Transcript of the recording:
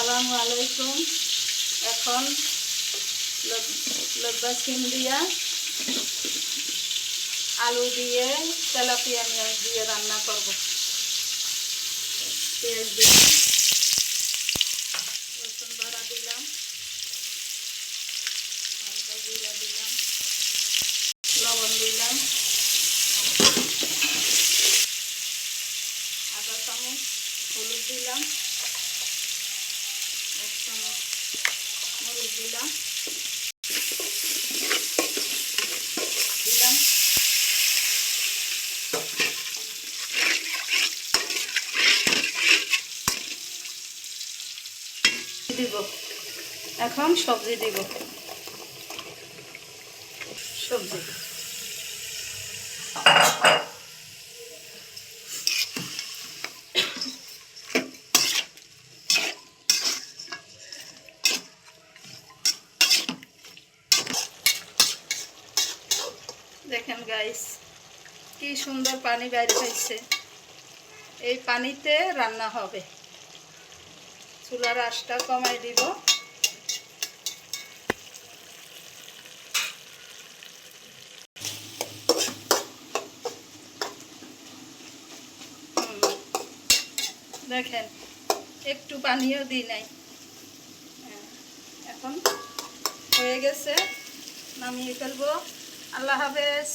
আসসালামু আলাইকুম। এখন লব্বা সিম দিয়া আলু দিয়ে তেলাপিয়া মাছ দিয়ে রান্না করব। পেঁয়াজ দিলাম, রসুন বাটা দিলাম, হালকা জিরা দিলাম, লবণ দিলাম, আধা চামচ হলুদ দিলাম, 1 চামচ মরিচ দিলাম, দিব। এখন সবজি দিব। সবজি দেখেন গাইস, কি সুন্দর পানি বাইরে হয়েছে। এই পানিতে রান্না হবে। চুলার আঁচটা কমাই দিব। দেখেন একটু পানিও দিই নাই। এখন হয়ে গেছে, নামিয়ে ফেলবো। আল্লাহ হাফেজ।